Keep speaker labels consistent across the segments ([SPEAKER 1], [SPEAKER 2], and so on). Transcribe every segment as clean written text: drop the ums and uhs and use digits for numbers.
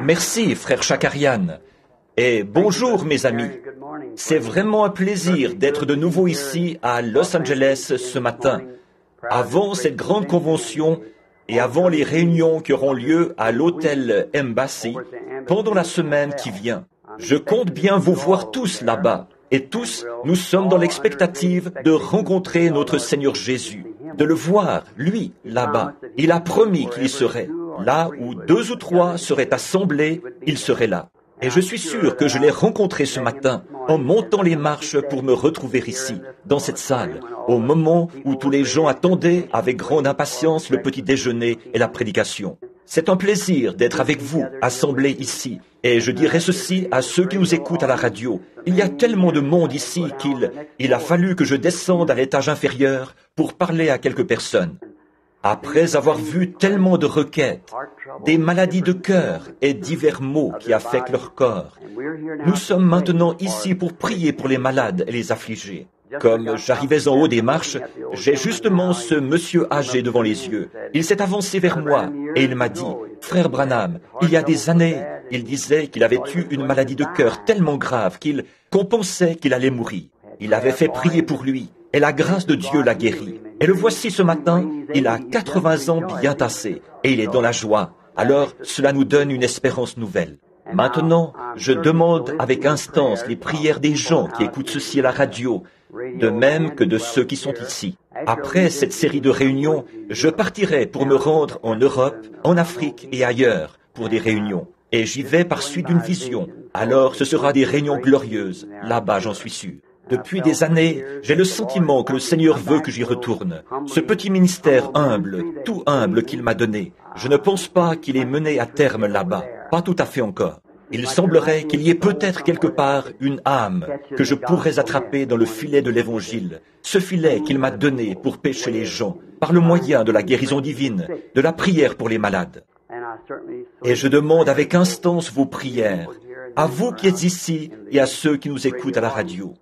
[SPEAKER 1] Merci, frère Chakarian. Et bonjour, mes amis. C'est vraiment un plaisir d'être de nouveau ici à Los Angeles ce matin, avant cette grande convention et avant les réunions qui auront lieu à l'hôtel Embassy pendant la semaine qui vient. Je compte bien vous voir tous là-bas. Et tous, nous sommes dans l'expectative de rencontrer notre Seigneur Jésus, de le voir, lui, là-bas. Il a promis qu'il y serait. Là où 2 ou 3 seraient assemblés, il serait là. Et je suis sûr que je l'ai rencontré ce matin en montant les marches pour me retrouver ici, dans cette salle, au moment où tous les gens attendaient avec grande impatience le petit déjeuner et la prédication. C'est un plaisir d'être avec vous, assemblés ici. Et je dirais ceci à ceux qui nous écoutent à la radio. Il y a tellement de monde ici qu'il a fallu que je descende à l'étage inférieur pour parler à quelques personnes. Après avoir vu tellement de requêtes, des maladies de cœur et divers maux qui affectent leur corps, nous sommes maintenant ici pour prier pour les malades et les affligés. Comme j'arrivais en haut des marches, j'ai justement ce monsieur âgé devant les yeux. Il s'est avancé vers moi et il m'a dit, « Frère Branham, il y a des années, il disait qu'il avait eu une maladie de cœur tellement grave qu'on pensait qu'il allait mourir. Il avait fait prier pour lui et la grâce de Dieu l'a guéri. Et le voici ce matin, il a 80 ans bien tassés et il est dans la joie. Alors cela nous donne une espérance nouvelle. Maintenant, je demande avec instance les prières des gens qui écoutent ceci à la radio, de même que de ceux qui sont ici. Après cette série de réunions, je partirai pour me rendre en Europe, en Afrique et ailleurs pour des réunions. Et j'y vais par suite d'une vision. Alors ce sera des réunions glorieuses. Là-bas, j'en suis sûr. Depuis des années, j'ai le sentiment que le Seigneur veut que j'y retourne. Ce petit ministère humble, tout humble qu'il m'a donné, je ne pense pas qu'il est mené à terme là-bas. Pas tout à fait encore. Il semblerait qu'il y ait peut-être quelque part une âme que je pourrais attraper dans le filet de l'Évangile, ce filet qu'il m'a donné pour pêcher les gens, par le moyen de la guérison divine, de la prière pour les malades. Et je demande avec instance vos prières, à vous qui êtes ici et à ceux qui nous écoutent à la radio.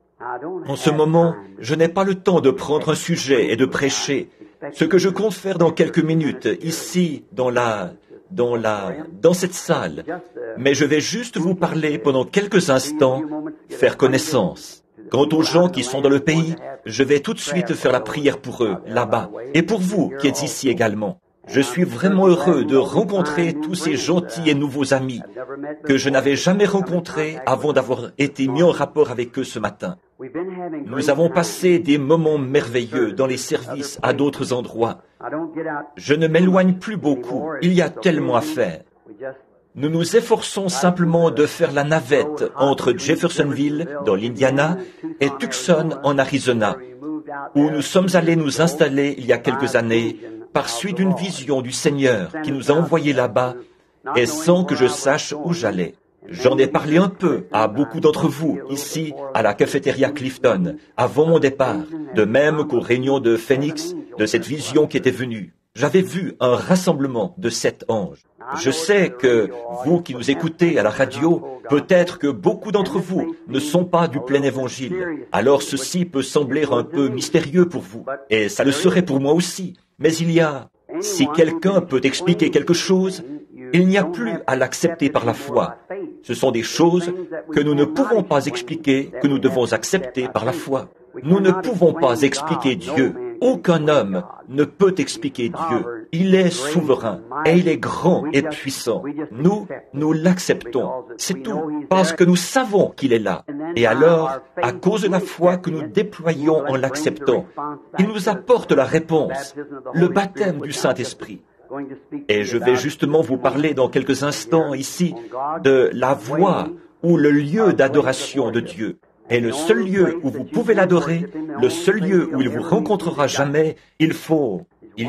[SPEAKER 1] En ce moment, je n'ai pas le temps de prendre un sujet et de prêcher, ce que je compte faire dans quelques minutes, ici, dans cette salle, mais je vais juste vous parler pendant quelques instants, faire connaissance. Quant aux gens qui sont dans le pays, je vais tout de suite faire la prière pour eux, là-bas, et pour vous qui êtes ici également. Je suis vraiment heureux de rencontrer tous ces gentils et nouveaux amis que je n'avais jamais rencontrés avant d'avoir été mis en rapport avec eux ce matin. Nous avons passé des moments merveilleux dans les services à d'autres endroits. Je ne m'éloigne plus beaucoup, il y a tellement à faire. Nous nous efforçons simplement de faire la navette entre Jeffersonville, dans l'Indiana, et Tucson, en Arizona, où nous sommes allés nous installer il y a quelques années, par suite d'une vision du Seigneur qui nous a envoyés là-bas, et sans que je sache où j'allais. J'en ai parlé un peu à beaucoup d'entre vous, ici, à la cafétéria Clifton, avant mon départ, de même qu'aux réunions de Phoenix, de cette vision qui était venue. J'avais vu un rassemblement de 7 anges. Je sais que vous qui nous écoutez à la radio, peut-être que beaucoup d'entre vous ne sont pas du plein évangile. Alors ceci peut sembler un peu mystérieux pour vous, et ça le serait pour moi aussi. Mais si quelqu'un peut expliquer quelque chose, il n'y a plus à l'accepter par la foi. Ce sont des choses que nous ne pouvons pas expliquer, que nous devons accepter par la foi. Nous ne pouvons pas expliquer Dieu. Aucun homme ne peut expliquer Dieu. Il est souverain et il est grand et puissant. Nous l'acceptons. C'est tout, parce que nous savons qu'il est là. Et alors, à cause de la foi que nous déployons en l'acceptant, il nous apporte la réponse, le baptême du Saint-Esprit. Et je vais justement vous parler dans quelques instants ici de la voie ou le lieu d'adoration de Dieu. Et le seul lieu où vous pouvez l'adorer, le seul lieu où il vous rencontrera jamais, il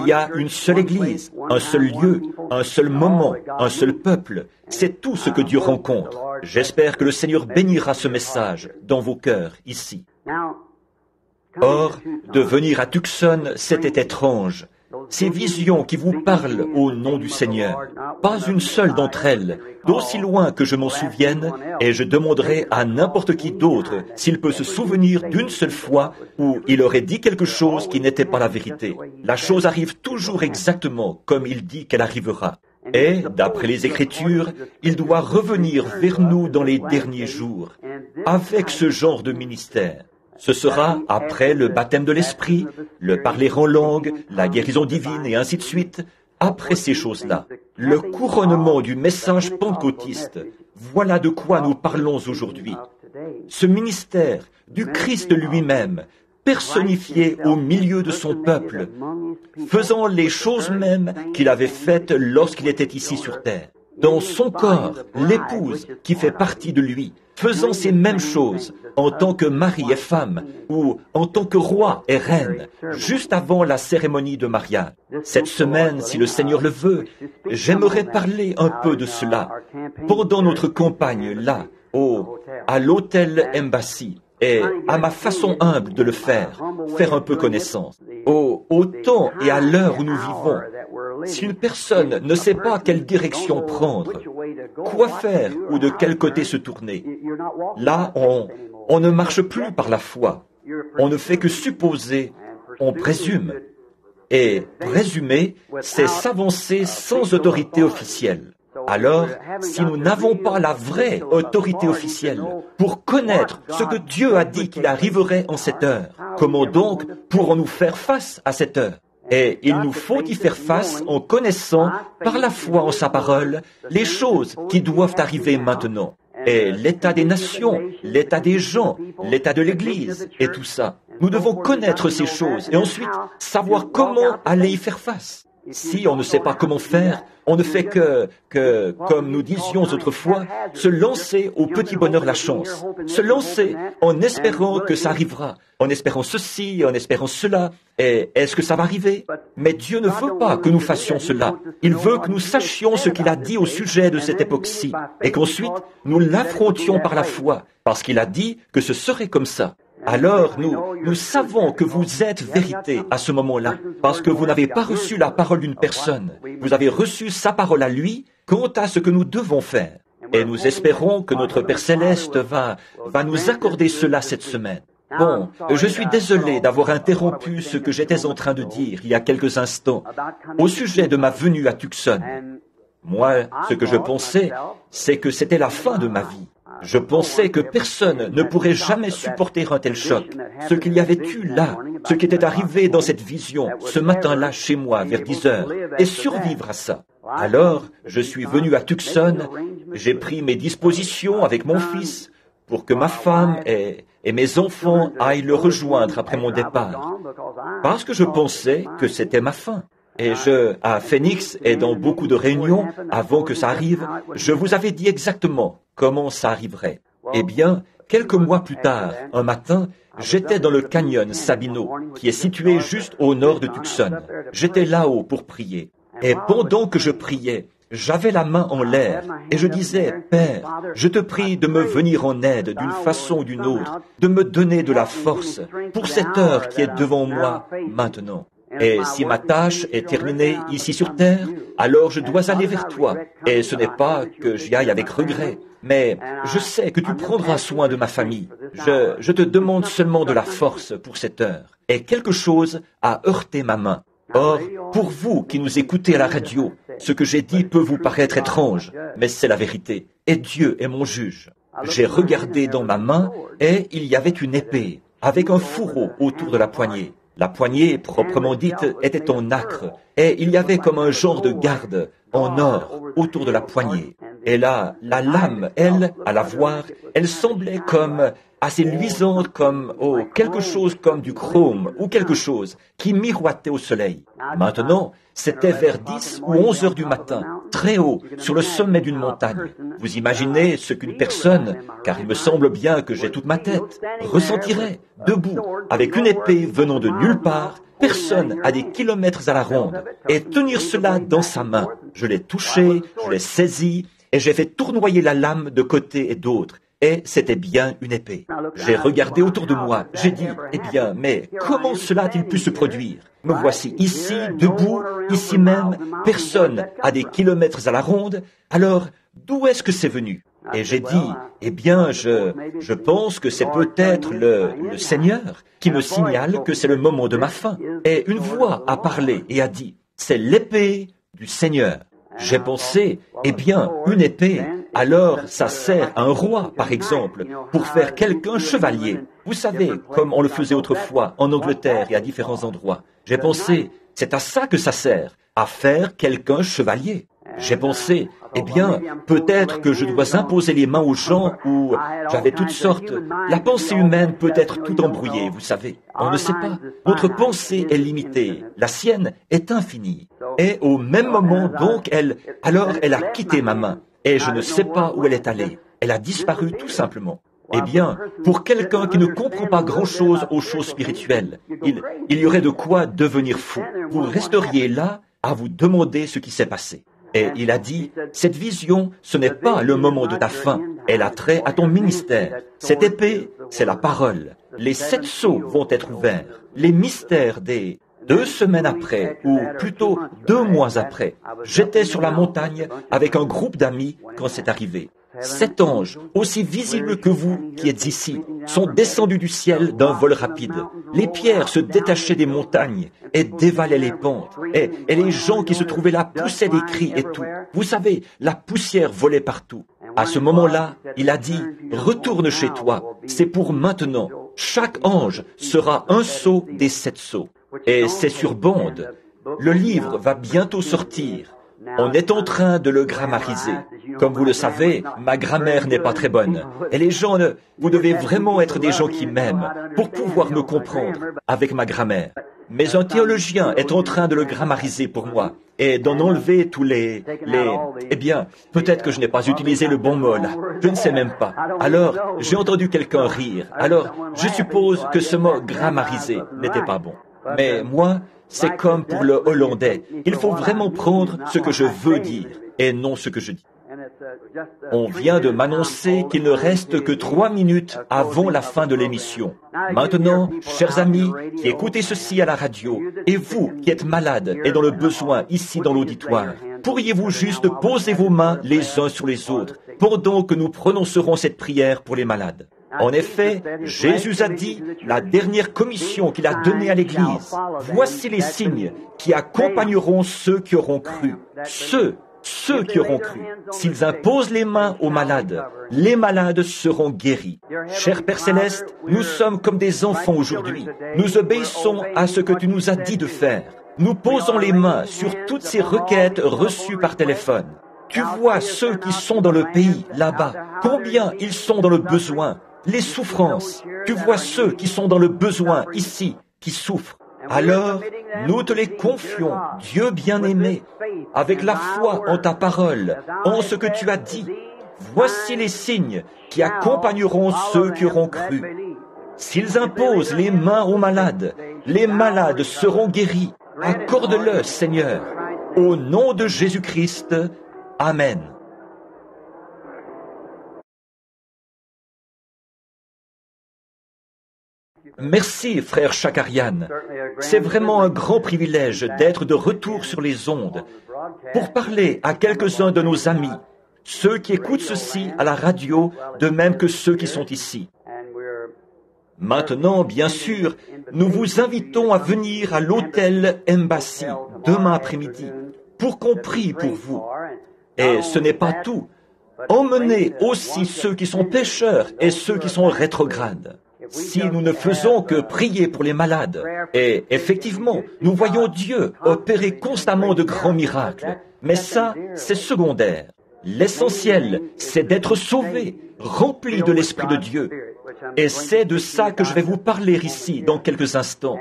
[SPEAKER 1] y a une seule église, un seul lieu, un seul moment, un seul peuple. C'est tout ce que Dieu rencontre. J'espère que le Seigneur bénira ce message dans vos cœurs, ici. Or, de venir à Tucson, c'était étrange. Ces visions qui vous parlent au nom du Seigneur, pas une seule d'entre elles, d'aussi loin que je m'en souvienne, et je demanderai à n'importe qui d'autre s'il peut se souvenir d'une seule fois où il aurait dit quelque chose qui n'était pas la vérité. La chose arrive toujours exactement comme il dit qu'elle arrivera. Et, d'après les Écritures, il doit revenir vers nous dans les derniers jours, avec ce genre de ministère. Ce sera après le baptême de l'Esprit, le parler en langue, la guérison divine et ainsi de suite. Après ces choses-là, le couronnement du message pentecôtiste, voilà de quoi nous parlons aujourd'hui. Ce ministère du Christ lui-même, personnifié au milieu de son peuple, faisant les choses mêmes qu'il avait faites lorsqu'il était ici sur terre. Dans son corps, l'épouse qui fait partie de lui, faisant ces mêmes choses en tant que mari et femme ou en tant que roi et reine, juste avant la cérémonie de mariage. Cette semaine, si le Seigneur le veut, j'aimerais parler un peu de cela pendant notre campagne là, à l'hôtel Embassy, et à ma façon humble de le faire un peu connaissance. Au temps et à l'heure où nous vivons, si une personne ne sait pas quelle direction prendre, quoi faire ou de quel côté se tourner, là, on ne marche plus par la foi. On ne fait que supposer, on présume. Et présumer, c'est s'avancer sans autorité officielle. Alors, si nous n'avons pas la vraie autorité officielle pour connaître ce que Dieu a dit qu'il arriverait en cette heure, comment donc pourrons-nous faire face à cette heure? Et il nous faut y faire face en connaissant, par la foi en sa parole, les choses qui doivent arriver maintenant. Et l'état des nations, l'état des gens, l'état de l'Église et tout ça. Nous devons connaître ces choses et ensuite savoir comment aller y faire face. Si on ne sait pas comment faire, on ne fait que, comme nous disions autrefois, se lancer au petit bonheur la chance. Se lancer en espérant que ça arrivera, en espérant ceci, en espérant cela. Et est-ce que ça va arriver? Mais Dieu ne veut pas que nous fassions cela. Il veut que nous sachions ce qu'il a dit au sujet de cette époque-ci et qu'ensuite nous l'affrontions par la foi, parce qu'il a dit que ce serait comme ça. Alors nous savons que vous êtes vérité à ce moment-là, parce que vous n'avez pas reçu la parole d'une personne. Vous avez reçu sa parole à lui quant à ce que nous devons faire. Et nous espérons que notre Père Céleste va nous accorder cela cette semaine. Bon, je suis désolé d'avoir interrompu ce que j'étais en train de dire il y a quelques instants au sujet de ma venue à Tucson. Moi, ce que je pensais, c'est que c'était la fin de ma vie. Je pensais que personne ne pourrait jamais supporter un tel choc. Ce qu'il y avait eu là, ce qui était arrivé dans cette vision, ce matin-là chez moi, vers 10 heures, et survivre à ça. Alors, je suis venu à Tucson, j'ai pris mes dispositions avec mon fils pour que ma femme et mes enfants aillent le rejoindre après mon départ, parce que je pensais que c'était ma fin. Et à Phoenix et dans beaucoup de réunions, avant que ça arrive, je vous avais dit exactement comment ça arriverait. Eh bien, quelques mois plus tard, un matin, j'étais dans le canyon Sabino, qui est situé juste au nord de Tucson. J'étais là-haut pour prier. Et pendant que je priais, j'avais la main en l'air et je disais, « Père, je te prie de me venir en aide d'une façon ou d'une autre, de me donner de la force pour cette heure qui est devant moi maintenant. » Et si ma tâche est terminée ici sur terre, alors je dois aller vers toi. Et ce n'est pas que j'y aille avec regret, mais je sais que tu prendras soin de ma famille. Je te demande seulement de la force pour cette heure. Et quelque chose a heurté ma main. Or, pour vous qui nous écoutez à la radio, ce que j'ai dit peut vous paraître étrange, mais c'est la vérité. Et Dieu est mon juge. J'ai regardé dans ma main et il y avait une épée avec un fourreau autour de la poignée. La poignée, proprement dite, était en nacre, et il y avait comme un genre de garde en or autour de la poignée. Et là, la lame, elle, à la voir, elle semblait comme assez luisante, comme, quelque chose comme du chrome, ou quelque chose qui miroitait au soleil. Maintenant, c'était vers 10 ou 11 heures du matin, très haut, sur le sommet d'une montagne. Vous imaginez ce qu'une personne, car il me semble bien que j'ai toute ma tête, ressentirait, debout, avec une épée venant de nulle part, personne à des kilomètres à la ronde, et tenir cela dans sa main. Je l'ai touché, je l'ai saisi, et j'ai fait tournoyer la lame de côté et d'autre. Et c'était bien une épée. J'ai regardé autour de moi. J'ai dit, eh bien, mais comment cela a-t-il pu se produire? Me voici ici, debout, ici même, personne à des kilomètres à la ronde. Alors, d'où est-ce que c'est venu? Et j'ai dit, eh bien, je pense que c'est peut-être le Seigneur qui me signale que c'est le moment de ma fin. Et une voix a parlé et a dit, c'est l'épée du Seigneur. J'ai pensé, eh bien, une épée, alors ça sert à un roi, par exemple, pour faire quelqu'un chevalier. Vous savez, comme on le faisait autrefois en Angleterre et à différents endroits. J'ai pensé, c'est à ça que ça sert, à faire quelqu'un chevalier. J'ai pensé, eh bien, peut-être que je dois imposer les mains aux gens ou j'avais toutes sortes. La pensée humaine peut être tout embrouillée, vous savez. On ne sait pas. Notre pensée est limitée. La sienne est infinie. Et au même moment, donc, elle a quitté ma main. Et je ne sais pas où elle est allée. Elle a disparu tout simplement. Eh bien, pour quelqu'un qui ne comprend pas grand-chose aux choses spirituelles, il y aurait de quoi devenir fou. Vous resteriez là à vous demander ce qui s'est passé. Et il a dit, cette vision, ce n'est pas le moment de ta fin, elle a trait à ton ministère. Cette épée, c'est la parole. Les 7 sceaux vont être ouverts. Les mystères des 2 semaines après, ou plutôt 2 mois après, j'étais sur la montagne avec un groupe d'amis quand c'est arrivé. 7 anges, aussi visibles que vous qui êtes ici, sont descendus du ciel d'un vol rapide. Les pierres se détachaient des montagnes et dévalaient les pentes. Et les gens qui se trouvaient là poussaient des cris et tout. Vous savez, la poussière volait partout. À ce moment-là, il a dit, « Retourne chez toi, c'est pour maintenant. Chaque ange sera un sceau des 7 sceaux. » Et c'est sur bande. Le livre va bientôt sortir. On est en train de le grammariser. Comme vous le savez, ma grammaire n'est pas très bonne. Et les gens, vous devez vraiment être des gens qui m'aiment pour pouvoir me comprendre avec ma grammaire. Mais un théologien est en train de le grammariser pour moi et d'en enlever tous les... Eh bien, peut-être que je n'ai pas utilisé le bon mot là. Je ne sais même pas. Alors, j'ai entendu quelqu'un rire. Alors, je suppose que ce mot grammariser n'était pas bon. Mais moi, c'est comme pour le hollandais. Il faut vraiment prendre ce que je veux dire et non ce que je dis. On vient de m'annoncer qu'il ne reste que 3 minutes avant la fin de l'émission. Maintenant, chers amis qui écoutez ceci à la radio, et vous qui êtes malades et dans le besoin ici dans l'auditoire, pourriez-vous juste poser vos mains les uns sur les autres pendant que nous prononcerons cette prière pour les malades? En effet, Jésus a dit, la dernière commission qu'il a donnée à l'Église, voici les signes qui accompagneront ceux qui auront cru. Ceux qui auront cru. S'ils imposent les mains aux malades, les malades seront guéris. Cher Père Céleste, nous sommes comme des enfants aujourd'hui. Nous obéissons à ce que tu nous as dit de faire. Nous posons les mains sur toutes ces requêtes reçues par téléphone. Tu vois ceux qui sont dans le pays, là-bas, combien ils sont dans le besoin. Les souffrances. Tu vois ceux qui sont dans le besoin ici, qui souffrent. Alors, nous te les confions, Dieu bien-aimé, avec la foi en ta parole, en ce que tu as dit. Voici les signes qui accompagneront ceux qui auront cru. S'ils imposent les mains aux malades, les malades seront guéris. Accorde-le, Seigneur. Au nom de Jésus-Christ. Amen. Merci, frère Chakarian. C'est vraiment un grand privilège d'être de retour sur les ondes pour parler à quelques-uns de nos amis, ceux qui écoutent ceci à la radio, de même que ceux qui sont ici. Maintenant, bien sûr, nous vous invitons à venir à l'hôtel Embassy demain après-midi pour qu'on prie pour vous. Et ce n'est pas tout. Emmenez aussi ceux qui sont pécheurs et ceux qui sont rétrogrades. Si nous ne faisons que prier pour les malades, et effectivement, nous voyons Dieu opérer constamment de grands miracles, mais ça, c'est secondaire. L'essentiel, c'est d'être sauvé, rempli de l'Esprit de Dieu. Et c'est de ça que je vais vous parler ici dans quelques instants.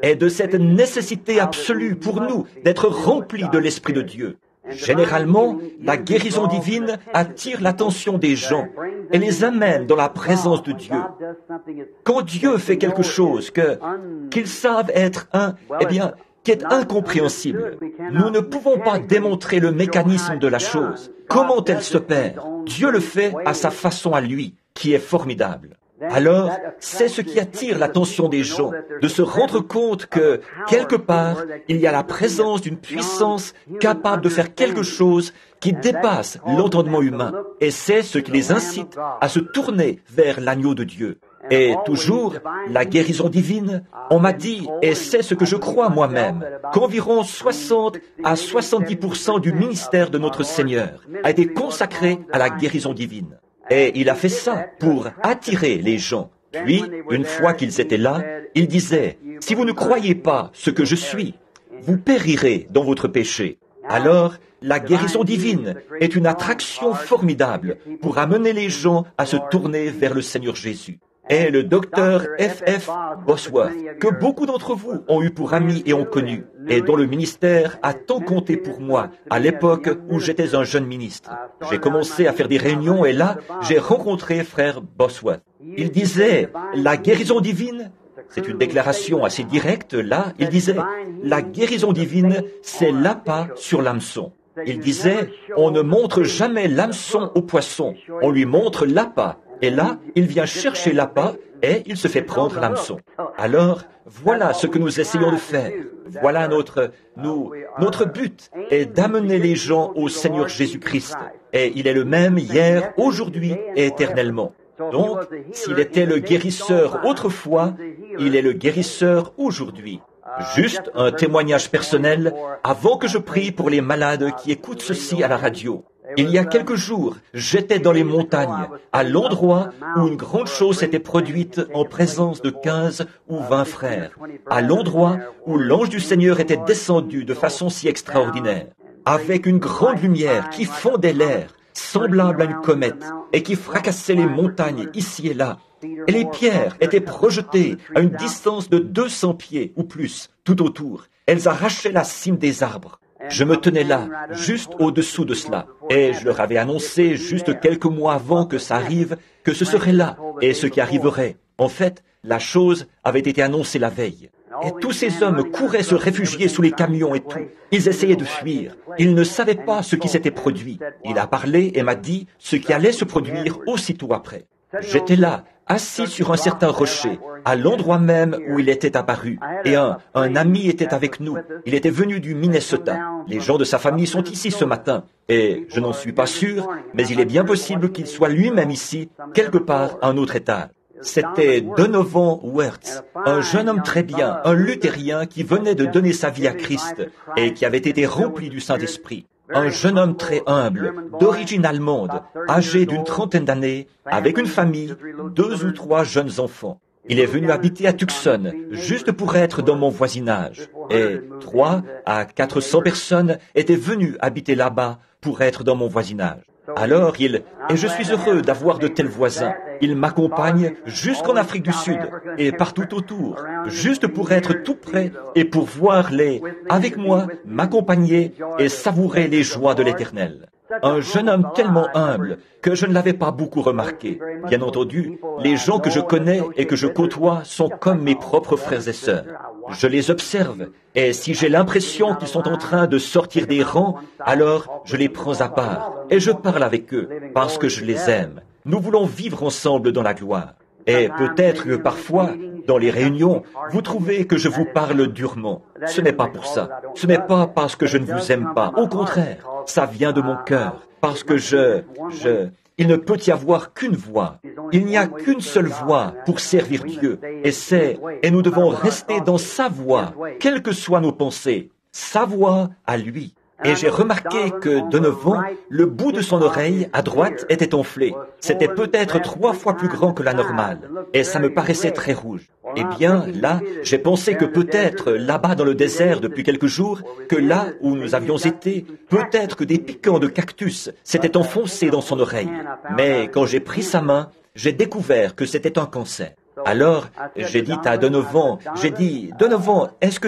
[SPEAKER 1] Et de cette nécessité absolue pour nous d'être remplis de l'Esprit de Dieu. Généralement, la guérison divine attire l'attention des gens et les amène dans la présence de Dieu. Quand Dieu fait quelque chose qu'ils savent être qui est incompréhensible, nous ne pouvons pas démontrer le mécanisme de la chose. Comment elle s'opère? Dieu le fait à sa façon à lui, qui est formidable. Alors, c'est ce qui attire l'attention des gens, de se rendre compte que, quelque part, il y a la présence d'une puissance capable de faire quelque chose qui dépasse l'entendement humain. Et c'est ce qui les incite à se tourner vers l'agneau de Dieu. Et toujours, la guérison divine, on m'a dit, et c'est ce que je crois moi-même, qu'environ 60 à 70% du ministère de notre Seigneur a été consacré à la guérison divine. Et il a fait ça pour attirer les gens. Puis, une fois qu'ils étaient là, il disait, « Si vous ne croyez pas ce que je suis, vous périrez dans votre péché. » Alors, la guérison divine est une attraction formidable pour amener les gens à se tourner vers le Seigneur Jésus. Et le docteur F.F. Bosworth, que beaucoup d'entre vous ont eu pour ami et ont connu, et dont le ministère a tant compté pour moi à l'époque où j'étais un jeune ministre. J'ai commencé à faire des réunions et là, j'ai rencontré frère Bosworth. Il disait, la guérison divine, c'est une déclaration assez directe, là, il disait, la guérison divine, c'est l'appât sur l'hameçon. Il disait, on ne montre jamais l'hameçon au poisson, on lui montre l'appât. Et là, il vient chercher l'appât et il se fait prendre l'hameçon. Alors, voilà ce que nous essayons de faire. Voilà notre but est d'amener les gens au Seigneur Jésus-Christ. Et il est le même hier, aujourd'hui et éternellement. Donc, s'il était le guérisseur autrefois, il est le guérisseur aujourd'hui. Juste un témoignage personnel avant que je prie pour les malades qui écoutent ceci à la radio. Il y a quelques jours, j'étais dans les montagnes, à l'endroit où une grande chose s'était produite en présence de 15 ou 20 frères, à l'endroit où l'ange du Seigneur était descendu de façon si extraordinaire, avec une grande lumière qui fondait l'air, semblable à une comète, et qui fracassait les montagnes ici et là. Et les pierres étaient projetées à une distance de 200 pieds ou plus, tout autour. Elles arrachaient la cime des arbres. Je me tenais là, juste au-dessous de cela, et je leur avais annoncé juste quelques mois avant que ça arrive, que ce serait là, et ce qui arriverait. En fait, la chose avait été annoncée la veille. Et tous ces hommes couraient se réfugier sous les camions et tout. Ils essayaient de fuir. Ils ne savaient pas ce qui s'était produit. Il a parlé et m'a dit ce qui allait se produire aussitôt après. J'étais là, assis sur un certain rocher, à l'endroit même où il était apparu. Et un ami était avec nous. Il était venu du Minnesota. Les gens de sa famille sont ici ce matin. Et je n'en suis pas sûr, mais il est bien possible qu'il soit lui-même ici, quelque part à un autre étage. C'était Donovan Wirtz, un jeune homme très bien, un luthérien qui venait de donner sa vie à Christ et qui avait été rempli du Saint-Esprit. Un jeune homme très humble, d'origine allemande, âgé d'une trentaine d'années, avec une famille, 2 ou 3 jeunes enfants. Il est venu habiter à Tucson, juste pour être dans mon voisinage. Et 300 à 400 personnes étaient venues habiter là-bas pour être dans mon voisinage. Alors et je suis heureux d'avoir de tels voisins. Ils m'accompagnent jusqu'en Afrique du Sud et partout autour, juste pour être tout près et pour voir avec moi, m'accompagner et savourer les joies de l'Éternel. Un jeune homme tellement humble que je ne l'avais pas beaucoup remarqué. Bien entendu, les gens que je connais et que je côtoie sont comme mes propres frères et sœurs. Je les observe, et si j'ai l'impression qu'ils sont en train de sortir des rangs, alors je les prends à part, et je parle avec eux, parce que je les aime. Nous voulons vivre ensemble dans la gloire. Et peut-être que parfois, dans les réunions, vous trouvez que je vous parle durement. Ce n'est pas pour ça. Ce n'est pas parce que je ne vous aime pas. Au contraire, ça vient de mon cœur. Parce que il ne peut y avoir qu'une voie. Il n'y a qu'une seule voie pour servir Dieu. Et nous devons rester dans sa voie, quelles que soient nos pensées. Sa voie à lui. Et j'ai remarqué que Donovan, le bout de son oreille à droite était enflé. C'était peut-être 3 fois plus grand que la normale. Et ça me paraissait très rouge. Eh bien, là, j'ai pensé que peut-être, là-bas dans le désert depuis quelques jours, que là où nous avions été, peut-être que des piquants de cactus s'étaient enfoncés dans son oreille. Mais quand j'ai pris sa main, j'ai découvert que c'était un cancer. Alors, j'ai dit à Donovan, Donovan, est-ce que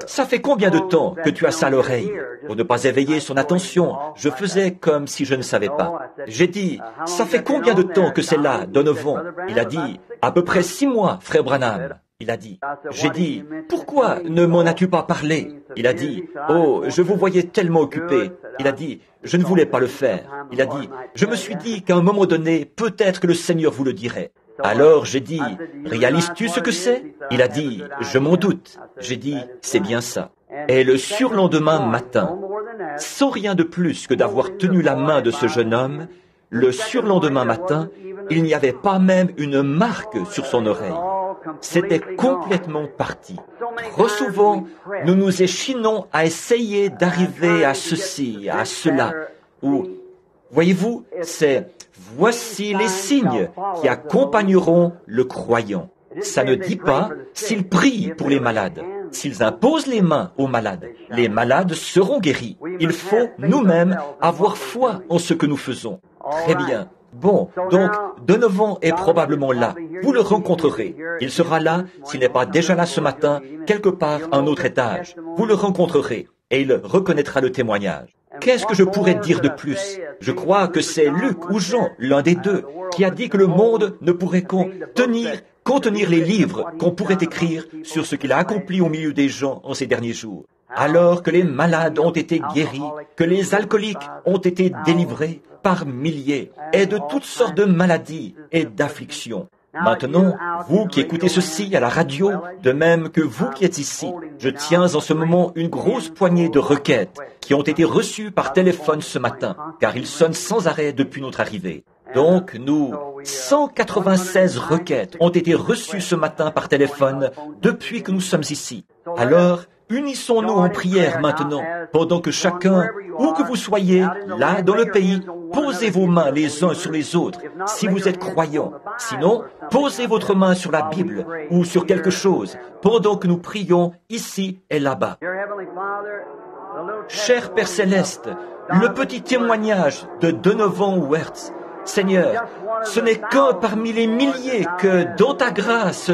[SPEAKER 1] ça fait combien de temps que tu as ça à l'oreille? Pour ne pas éveiller son attention, je faisais comme si je ne savais pas. J'ai dit, ça fait combien de temps que c'est là, Donovan? Il a dit, à peu près 6 mois, frère Branham. Il a dit, j'ai dit, pourquoi ne m'en as-tu pas parlé? Il a dit, oh, je vous voyais tellement occupé. Il a dit, je ne voulais pas le faire. Il a dit, je me suis dit qu'à un moment donné, peut-être que le Seigneur vous le dirait. Alors j'ai dit, réalises-tu ce que c'est? Il a dit, je m'en doute. J'ai dit, c'est bien ça. Et le surlendemain matin, sans rien de plus que d'avoir tenu la main de ce jeune homme, le surlendemain matin, il n'y avait pas même une marque sur son oreille. C'était complètement parti. Trop souvent, nous nous échinons à essayer d'arriver à ceci, à cela. Ou, voyez-vous, c'est « voici les signes qui accompagneront le croyant ». Ça ne dit pas s'ils prient pour les malades. S'ils imposent les mains aux malades, les malades seront guéris. Il faut nous-mêmes avoir foi en ce que nous faisons. Très bien. Bon, donc, Donovan est probablement là. Vous le rencontrerez. Il sera là, s'il n'est pas déjà là ce matin, quelque part à un autre étage. Vous le rencontrerez et il reconnaîtra le témoignage. Qu'est-ce que je pourrais dire de plus? Je crois que c'est Luc ou Jean, l'un des deux, qui a dit que le monde ne pourrait contenir les livres qu'on pourrait écrire sur ce qu'il a accompli au milieu des gens en ces derniers jours. Alors que les malades ont été guéris, que les alcooliques ont été délivrés par milliers, et de toutes sortes de maladies et d'afflictions. Maintenant, vous qui écoutez ceci à la radio, de même que vous qui êtes ici, je tiens en ce moment une grosse poignée de requêtes qui ont été reçues par téléphone ce matin, car ils sonnent sans arrêt depuis notre arrivée. Donc, 196 requêtes ont été reçues ce matin par téléphone depuis que nous sommes ici. Alors, unissons-nous en prière maintenant, pendant que chacun, où que vous soyez, là dans le pays, posez vos mains les uns sur les autres, si vous êtes croyants. Sinon, posez votre main sur la Bible ou sur quelque chose, pendant que nous prions ici et là-bas. Cher Père Céleste, le petit témoignage de Donovan Wertz, Seigneur, ce n'est qu'un parmi les milliers que, dans ta grâce,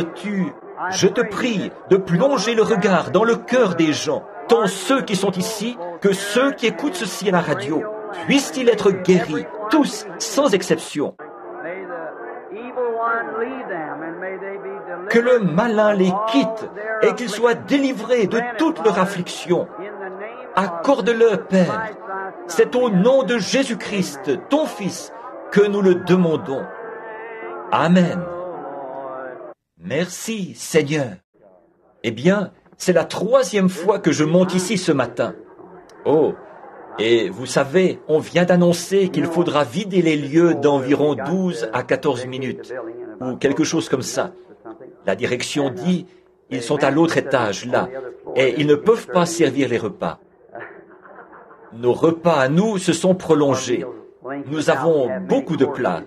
[SPEAKER 1] je te prie de plonger le regard dans le cœur des gens, tant ceux qui sont ici que ceux qui écoutent ceci à la radio. Puissent-ils être guéris, tous, sans exception. Que le malin les quitte et qu'ils soient délivrés de toutes leurs afflictions. Accorde-le, Père. C'est au nom de Jésus-Christ, ton Fils, que nous le demandons. Amen. Merci, Seigneur. Eh bien, c'est la 3e fois que je monte ici ce matin. Oh, et vous savez, on vient d'annoncer qu'il faudra vider les lieux d'environ 12 à 14 minutes, ou quelque chose comme ça. La direction dit, ils sont à l'autre étage, là, et ils ne peuvent pas servir les repas. Nos repas à nous se sont prolongés. Nous avons beaucoup de plats,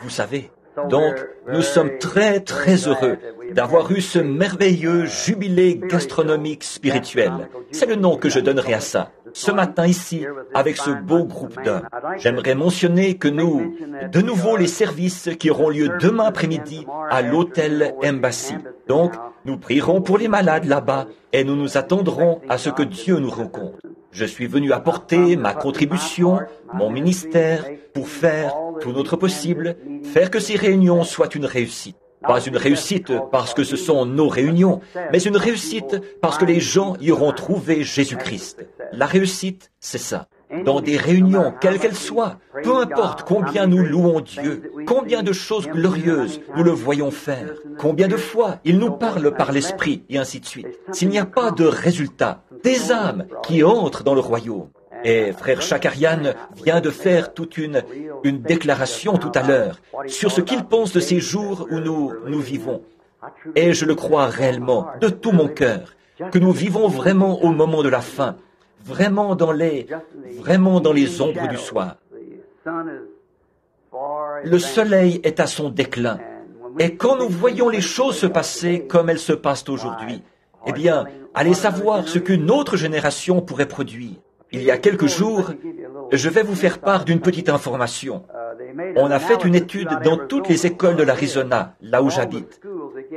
[SPEAKER 1] vous savez. Donc, nous sommes très, très heureux d'avoir eu ce merveilleux jubilé gastronomique spirituel. C'est le nom que je donnerai à ça. Ce matin ici, avec ce beau groupe d'hommes. J'aimerais mentionner que de nouveau les services qui auront lieu demain après-midi à l'hôtel Embassy. Donc, nous prierons pour les malades là-bas et nous nous attendrons à ce que Dieu nous rencontre. Je suis venu apporter ma contribution, mon ministère, pour faire tout notre possible, faire que ces réunions soient une réussite. Pas une réussite parce que ce sont nos réunions, mais une réussite parce que les gens y auront trouvé Jésus-Christ. La réussite, c'est ça. Dans des réunions, quelles qu'elles soient, peu importe combien nous louons Dieu, combien de choses glorieuses nous le voyons faire, combien de fois il nous parle par l'Esprit, et ainsi de suite. S'il n'y a pas de résultat, des âmes qui entrent dans le royaume. Et frère Chakarian vient de faire toute une déclaration tout à l'heure sur ce qu'il pense de ces jours où nous vivons. Et je le crois réellement, de tout mon cœur, que nous vivons vraiment au moment de la fin, vraiment dans les ombres du soir. Le soleil est à son déclin. Et quand nous voyons les choses se passer comme elles se passent aujourd'hui, eh bien, allez savoir ce qu'une autre génération pourrait produire. Il y a quelques jours, je vais vous faire part d'une petite information. On a fait une étude dans toutes les écoles de l'Arizona, là où j'habite.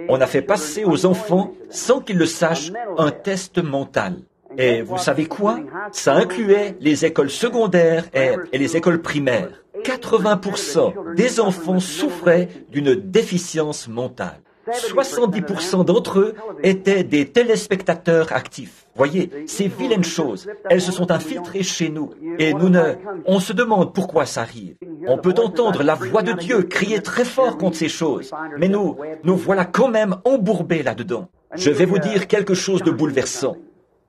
[SPEAKER 1] On a fait passer aux enfants, sans qu'ils le sachent, un test mental. Et vous savez quoi? Ça incluait les écoles secondaires et les écoles primaires. 80% des enfants souffraient d'une déficience mentale. 70% d'entre eux étaient des téléspectateurs actifs. Voyez, ces vilaines choses, elles se sont infiltrées chez nous. Et on se demande pourquoi ça arrive. On peut entendre la voix de Dieu crier très fort contre ces choses. Mais nous voilà quand même embourbés là-dedans. Je vais vous dire quelque chose de bouleversant.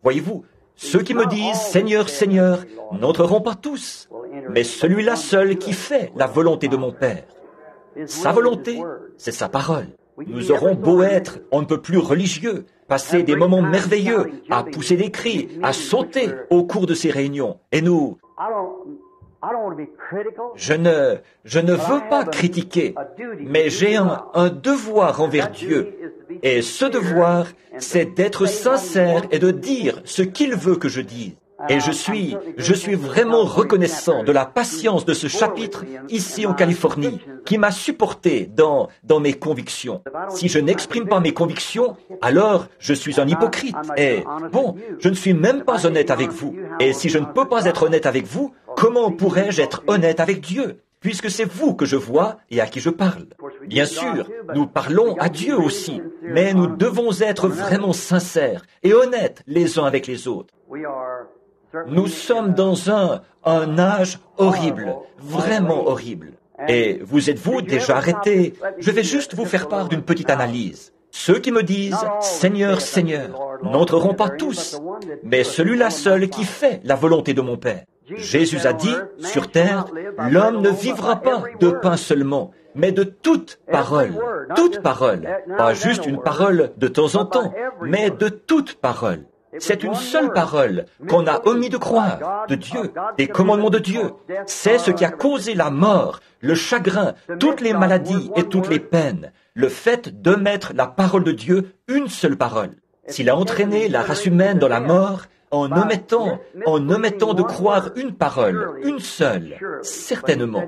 [SPEAKER 1] Voyez-vous, Ceux qui me disent « Seigneur, Seigneur » n'entreront pas tous, mais celui-là seul qui fait la volonté de mon Père. Sa volonté, c'est sa parole. Nous aurons beau être, on ne peut plus religieux, passer des moments merveilleux, à pousser des cris, à sauter au cours de ces réunions. Et nous, je ne veux pas critiquer, mais j'ai un devoir envers Dieu. Et ce devoir, c'est d'être sincère et de dire ce qu'il veut que je dise. Et je suis vraiment reconnaissant de la patience de ce chapitre ici en Californie, qui m'a supporté dans mes convictions. Si je n'exprime pas mes convictions, alors je suis un hypocrite. Et bon, je ne suis même pas honnête avec vous. Et si je ne peux pas être honnête avec vous, comment pourrais-je être honnête avec Dieu, puisque c'est vous que je vois et à qui je parle? Bien sûr, nous parlons à Dieu aussi, mais nous devons être vraiment sincères et honnêtes les uns avec les autres. Nous sommes dans un âge horrible, vraiment horrible. Et vous êtes-vous déjà arrêtés? Je vais juste vous faire part d'une petite analyse. Ceux qui me disent « Seigneur, Seigneur » n'entreront pas tous, mais celui-là seul qui fait la volonté de mon Père. Jésus a dit, sur terre, l'homme ne vivra pas de pain seulement, mais de toute parole. Toute parole. Pas juste une parole de temps en temps, mais de toute parole. C'est une seule parole qu'on a omis de croire, de Dieu, des commandements de Dieu. C'est ce qui a causé la mort, le chagrin, toutes les maladies et toutes les peines. Le fait de mettre la parole de Dieu, une seule parole. S'il a entraîné la race humaine dans la mort, en omettant de croire une parole, une seule, certainement.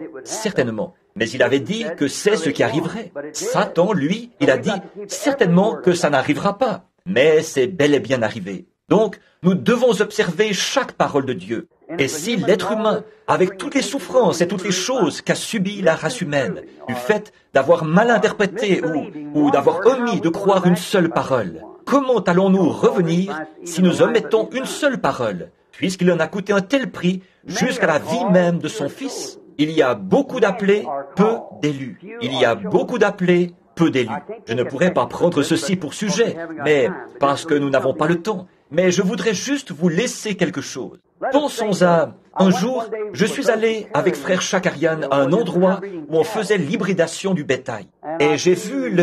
[SPEAKER 1] Mais il avait dit que c'est ce qui arriverait. Satan, lui, il a dit certainement que ça n'arrivera pas. Mais c'est bel et bien arrivé. Donc, nous devons observer chaque parole de Dieu. Et si l'être humain, avec toutes les souffrances et toutes les choses qu'a subies la race humaine, du fait d'avoir mal interprété ou d'avoir omis de croire une seule parole, comment allons-nous revenir si nous omettons une seule parole, puisqu'il en a coûté un tel prix jusqu'à la vie même de son Fils? Il y a beaucoup d'appelés, peu d'élus. Il y a beaucoup d'appelés, peu d'élus. Je ne pourrais pas prendre ceci pour sujet, mais parce que nous n'avons pas le temps. Mais je voudrais juste vous laisser quelque chose. Pensons à... Un jour, je suis allé avec frère Chakarian à un endroit où on faisait l'hybridation du bétail. Et j'ai vu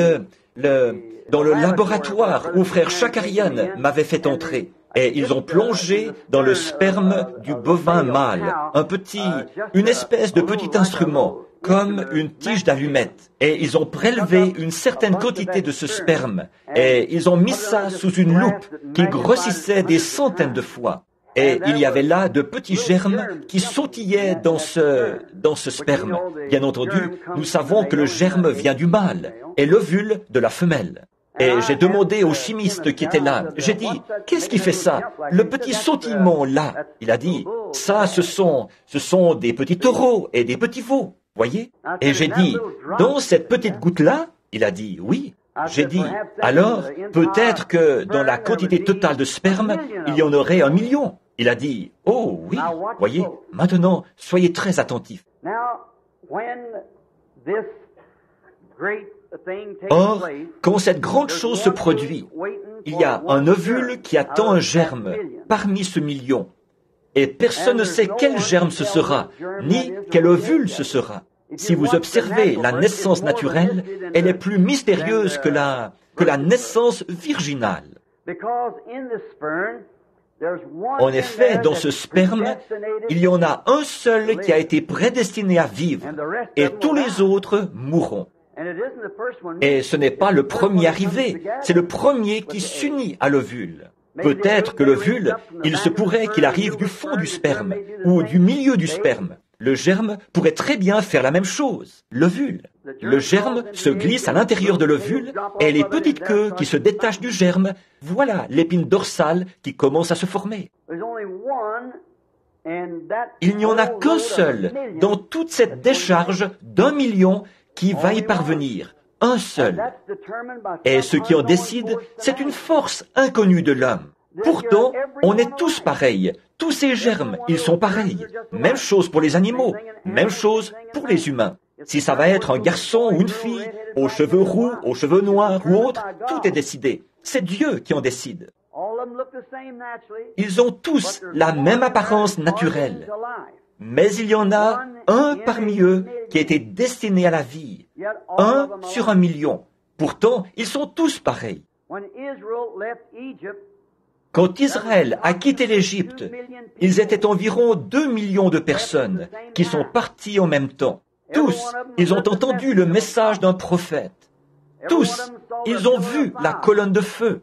[SPEAKER 1] dans le laboratoire où frère Chakarian m'avait fait entrer. Et ils ont plongé dans le sperme du bovin mâle, une espèce de petit instrument, comme une tige d'allumette. Et ils ont prélevé une certaine quantité de ce sperme. Et ils ont mis ça sous une loupe qui grossissait des centaines de fois. Et il y avait là de petits germes qui sautillaient dans ce sperme. Bien entendu, nous savons que le germe vient du mâle et l'ovule de la femelle. Et j'ai demandé au chimiste qui était là, j'ai dit, qu'est-ce qui fait ça? Le petit sautillement là. Il a dit, ça, ce sont des petits taureaux et des petits veaux. Voyez? Et j'ai dit, dans cette petite goutte-là? Il a dit, oui. J'ai dit, alors, peut-être que dans la quantité totale de sperme, il y en aurait 1 million. Il a dit, oh oui, voyez, maintenant, soyez très attentifs. Or, quand cette grande chose se produit, il y a un ovule qui attend un germe parmi ce million. Et personne ne sait quel germe ce sera, ni quel ovule ce sera. Si vous observez la naissance naturelle, elle est plus mystérieuse que la naissance virginale. En effet, dans ce sperme, il y en a un seul qui a été prédestiné à vivre, et tous les autres mourront. Et ce n'est pas le premier arrivé, c'est le premier qui s'unit à l'ovule. Peut-être que l'ovule, il se pourrait qu'il arrive du fond du sperme, ou du milieu du sperme. Le germe pourrait très bien faire la même chose, l'ovule. Le germe se glisse à l'intérieur de l'ovule, et les petites queues qui se détachent du germe, voilà l'épine dorsale qui commence à se former. Il n'y en a qu'un seul dans toute cette décharge d'1 million qui va y parvenir, un seul. Et ce qui en décide, c'est une force inconnue de l'homme. Pourtant, on est tous pareils. Tous ces germes, ils sont pareils. Même chose pour les animaux, même chose pour les humains. Si ça va être un garçon ou une fille, aux cheveux roux, aux cheveux noirs ou autre, tout est décidé. C'est Dieu qui en décide. Ils ont tous la même apparence naturelle. Mais il y en a un parmi eux qui a été destiné à la vie. 1 sur 1 million. Pourtant, ils sont tous pareils. Quand Israël a quitté l'Égypte, ils étaient environ 2 millions de personnes qui sont parties en même temps. Tous, ils ont entendu le message d'un prophète. Tous, ils ont vu la colonne de feu.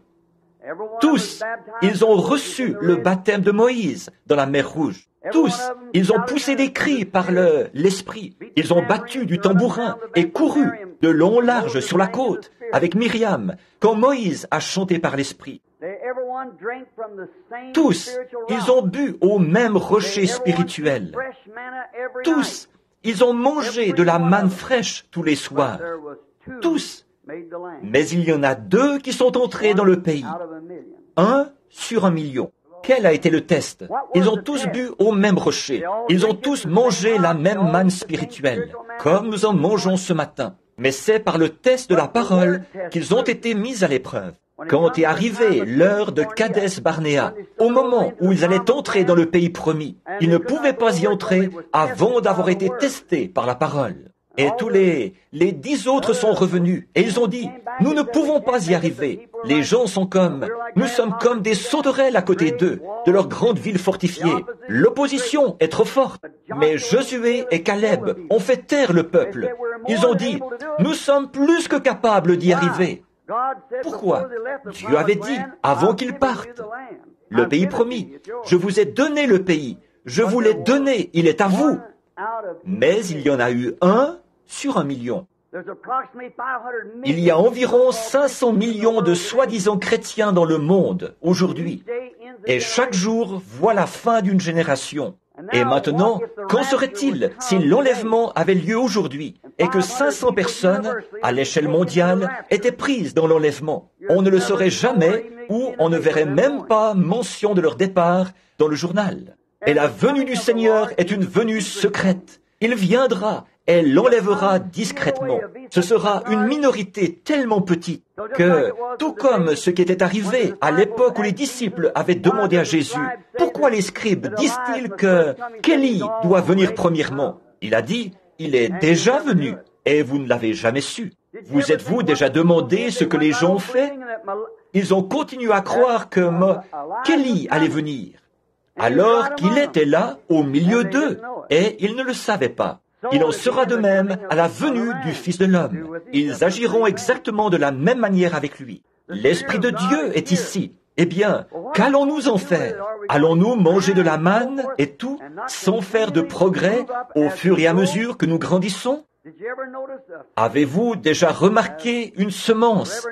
[SPEAKER 1] Tous, ils ont reçu le baptême de Moïse dans la mer Rouge. Tous, ils ont poussé des cris par l'Esprit. Ils ont battu du tambourin et couru de long en large sur la côte avec Myriam quand Moïse a chanté par l'Esprit. Tous, ils ont bu au même rocher spirituel. Tous, ils ont mangé de la manne fraîche tous les soirs. Tous. Mais il y en a 2 qui sont entrés dans le pays. 1 sur 1 million. Quel a été le test? Ils ont tous bu au même rocher. Ils ont tous mangé la même manne spirituelle, comme nous en mangeons ce matin. Mais c'est par le test de la parole qu'ils ont été mis à l'épreuve. Quand est arrivée l'heure de Kadès Barnéa, au moment où ils allaient entrer dans le pays promis, ils ne pouvaient pas y entrer avant d'avoir été testés par la parole. Et tous les 10 autres sont revenus et ils ont dit, nous ne pouvons pas y arriver. Les gens nous sommes comme des sauterelles à côté d'eux, de leur grande ville fortifiée. L'opposition est trop forte. Mais Josué et Caleb ont fait taire le peuple. Ils ont dit, nous sommes plus que capables d'y arriver. Pourquoi? Dieu avait dit, avant qu'ils partent, le pays promis, je vous ai donné le pays, je vous l'ai donné, il est à vous. Mais il y en a eu 1 sur 1 million. Il y a environ 500 millions de soi-disant chrétiens dans le monde aujourd'hui. Et chaque jour voit la fin d'une génération. Et maintenant, qu'en serait-il si l'enlèvement avait lieu aujourd'hui et que 500 personnes, à l'échelle mondiale, étaient prises dans l'enlèvement? On ne le saurait jamais ou on ne verrait même pas mention de leur départ dans le journal. Et la venue du Seigneur est une venue secrète. Il viendra et l'enlèvera discrètement. Ce sera une minorité tellement petite que, tout comme ce qui était arrivé à l'époque où les disciples avaient demandé à Jésus, pourquoi les scribes disent-ils qu'Élie doit venir premièrement? Il a dit, il est déjà venu et vous ne l'avez jamais su. Vous êtes-vous déjà demandé ce que les gens ont fait? Ils ont continué à croire qu'Élie allait venir, alors qu'il était là au milieu d'eux et ils ne le savaient pas. Il en sera de même à la venue du Fils de l'homme. Ils agiront exactement de la même manière avec lui. L'Esprit de Dieu est ici. Eh bien, qu'allons-nous en faire? Allons-nous manger de la manne et tout, sans faire de progrès au fur et à mesure que nous grandissons? Avez-vous déjà remarqué une semence?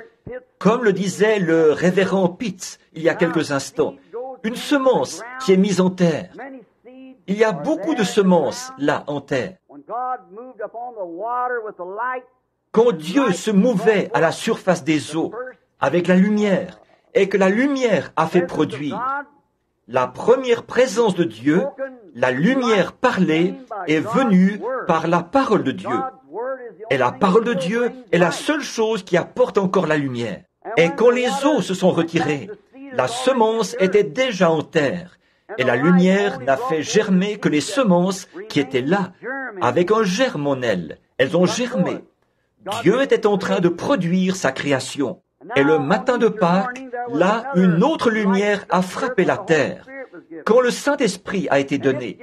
[SPEAKER 1] Comme le disait le révérend Pitts il y a quelques instants, une semence qui est mise en terre. Il y a beaucoup de semences là en terre. Quand Dieu se mouvait à la surface des eaux avec la lumière et que la lumière a fait produire, la première présence de Dieu, la lumière parlée, est venue par la parole de Dieu. Et la parole de Dieu est la seule chose qui apporte encore la lumière. Et quand les eaux se sont retirées, la semence était déjà en terre. Et la lumière n'a fait germer que les semences qui étaient là, avec un germe en elles. Elles ont germé. Dieu était en train de produire sa création. Et le matin de Pâques, là, une autre lumière a frappé la terre. Quand le Saint-Esprit a été donné,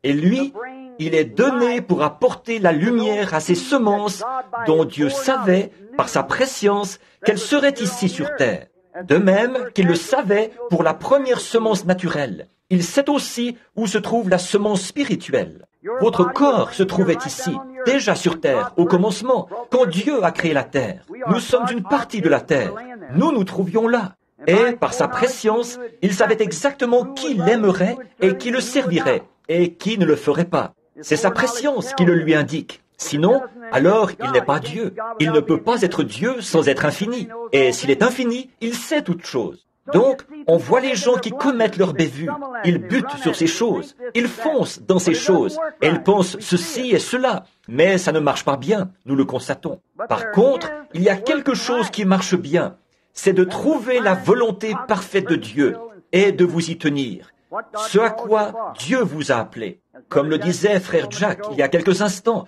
[SPEAKER 1] et lui, il est donné pour apporter la lumière à ces semences dont Dieu savait, par sa prescience, qu'elles seraient ici sur terre. De même qu'il le savait pour la première semence naturelle. Il sait aussi où se trouve la semence spirituelle. Votre corps se trouvait ici, déjà sur terre, au commencement, quand Dieu a créé la terre. Nous sommes une partie de la terre. Nous nous trouvions là. Et par sa prescience, il savait exactement qui l'aimerait et qui le servirait, et qui ne le ferait pas. C'est sa prescience qui le lui indique. Sinon, alors il n'est pas Dieu. Il ne peut pas être Dieu sans être infini. Et s'il est infini, il sait toutes choses. Donc, on voit les gens qui commettent leur bévue. Ils butent sur ces choses. Ils foncent dans ces choses. Et ils pensent ceci et cela. Mais ça ne marche pas bien, nous le constatons. Par contre, il y a quelque chose qui marche bien. c'est de trouver la volonté parfaite de Dieu et de vous y tenir. Ce à quoi Dieu vous a appelé. Comme le disait frère Jack il y a quelques instants,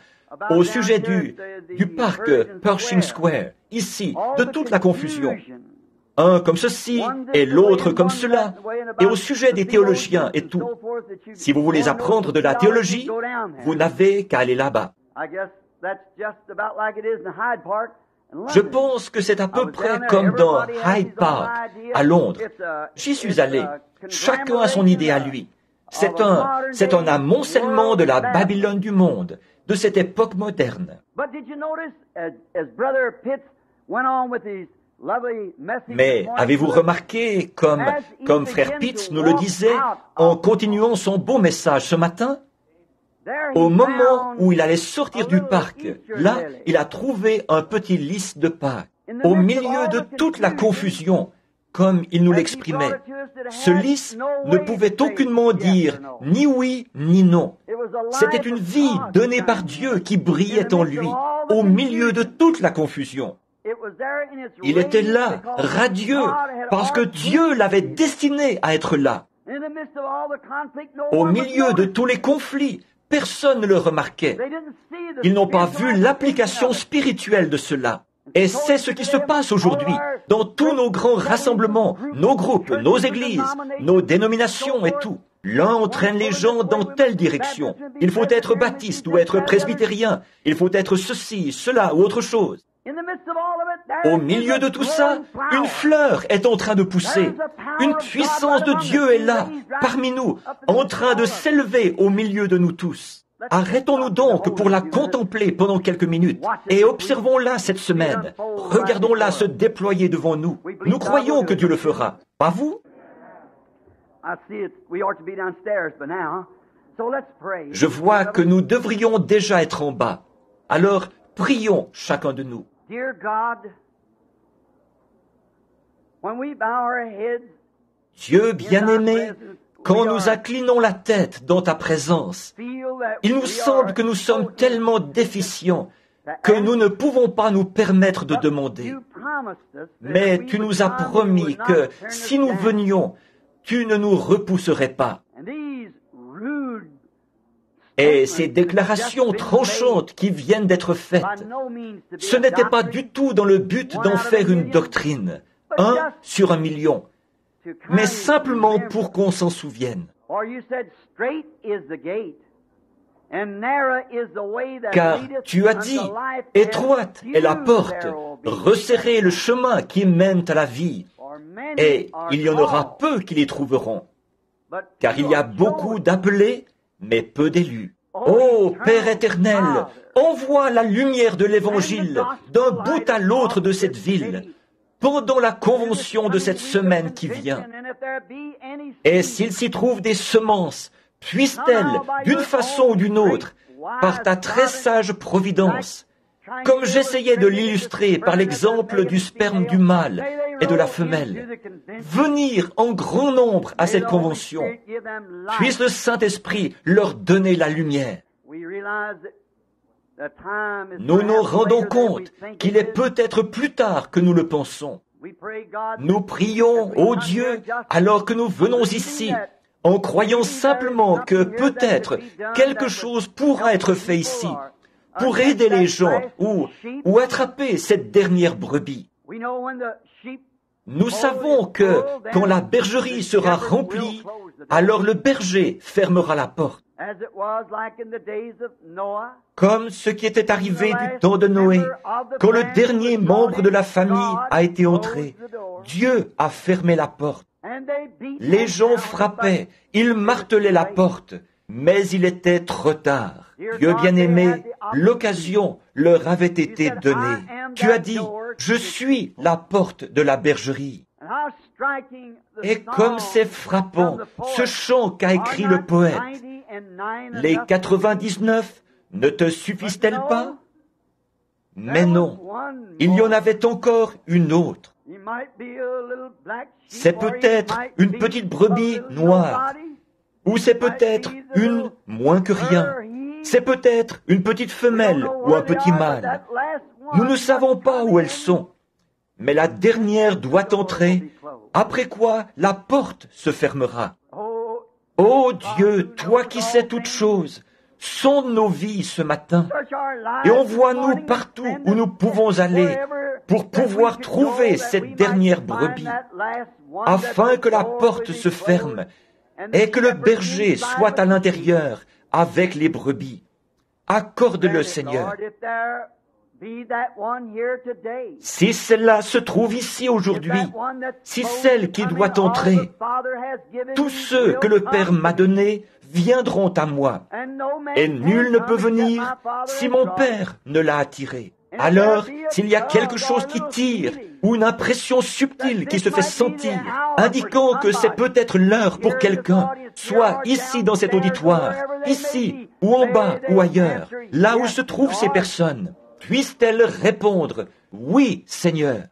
[SPEAKER 1] au sujet du parc Pershing Square, ici, de toute la confusion. Un comme ceci et l'autre comme cela, et au sujet des théologiens et tout. Si vous voulez apprendre de la théologie, vous n'avez qu'à aller là-bas. Je pense que c'est à peu près comme dans Hyde Park, à Londres. J'y suis allé. Chacun a son idée à lui. C'est un amoncellement de la Babylone du monde, de cette époque moderne. Mais avez-vous remarqué, comme frère Pitts nous le disait, en continuant son beau message ce matin, au moment où il allait sortir du parc, là, il a trouvé un petit lys de Pâques. Au milieu de toute la confusion, comme il nous l'exprimait, ce lys ne pouvait aucunement dire ni oui ni non. C'était une vie donnée par Dieu qui brillait en lui, au milieu de toute la confusion. Il était là, radieux, parce que Dieu l'avait destiné à être là. Au milieu de tous les conflits, personne ne le remarquait. Ils n'ont pas vu l'application spirituelle de cela. Et c'est ce qui se passe aujourd'hui, dans tous nos grands rassemblements, nos groupes, nos églises, nos dénominations et tout. L'un entraîne les gens dans telle direction. Il faut être baptiste ou être presbytérien. Il faut être ceci, cela ou autre chose. Au milieu de tout ça, une fleur est en train de pousser. Une puissance de Dieu est là, parmi nous, en train de s'élever au milieu de nous tous. Arrêtons-nous donc pour la contempler pendant quelques minutes et observons-la cette semaine. Regardons-la se déployer devant nous. Nous croyons que Dieu le fera. Pas vous? Je vois que nous devrions déjà être en bas. Alors, prions chacun de nous. Dieu bien-aimé, quand nous inclinons la tête dans ta présence, il nous semble que nous sommes tellement déficients que nous ne pouvons pas nous permettre de demander. Mais tu nous as promis que si nous venions, tu ne nous repousserais pas. Et ces déclarations tranchantes qui viennent d'être faites, ce n'était pas du tout dans le but d'en faire une doctrine, 1 sur 1 million, mais simplement pour qu'on s'en souvienne. Car tu as dit, étroite est la porte, resserrez le chemin qui mène à la vie, et il y en aura peu qui les trouveront. Car il y a beaucoup d'appelés, mais peu d'élus. Ô Père éternel, envoie la lumière de l'Évangile d'un bout à l'autre de cette ville, pendant la convention de cette semaine qui vient. Et s'il s'y trouve des semences, puissent-elles, d'une façon ou d'une autre, par ta très sage providence, comme j'essayais de l'illustrer par l'exemple du sperme du mâle et de la femelle, venir en grand nombre à cette convention, puisse le Saint-Esprit leur donner la lumière. Nous nous rendons compte qu'il est peut-être plus tard que nous le pensons. Nous prions, ô Dieu, alors que nous venons ici, en croyant simplement que peut-être quelque chose pourra être fait ici, pour aider les gens ou attraper cette dernière brebis. Nous savons que quand la bergerie sera remplie, alors le berger fermera la porte. Comme ce qui était arrivé du temps de Noé, quand le dernier membre de la famille a été entré, Dieu a fermé la porte. Les gens frappaient, ils martelaient la porte, mais il était trop tard. Dieu bien-aimé, l'occasion leur avait été donnée. Tu as dit, je suis la porte de la bergerie. Et comme c'est frappant, ce chant qu'a écrit le poète, les 99 ne te suffisent-elles pas? Mais non, il y en avait encore une autre. C'est peut-être une petite brebis noire, ou c'est peut-être une moins que rien. C'est peut-être une petite femelle ou un petit mâle. Nous ne savons pas où elles sont. mais la dernière doit entrer, après quoi la porte se fermera. Ô Dieu, toi qui sais toutes choses, sonde nos vies ce matin et envoie-nous partout où nous pouvons aller pour pouvoir trouver cette dernière brebis, afin que la porte se ferme et que le berger soit à l'intérieur avec les brebis. Accorde-le, Seigneur. Si celle-là se trouve ici aujourd'hui, si celle qui doit entrer, tous ceux que le Père m'a donnés viendront à moi, et nul ne peut venir si mon Père ne l'a attiré. Alors, s'il y a quelque chose qui tire, ou une impression subtile qui se fait sentir, indiquant que c'est peut-être l'heure pour quelqu'un, soit ici dans cet auditoire, ici, ou en bas, ou ailleurs, là où se trouvent ces personnes, puissent-elles répondre, « Oui, Seigneur,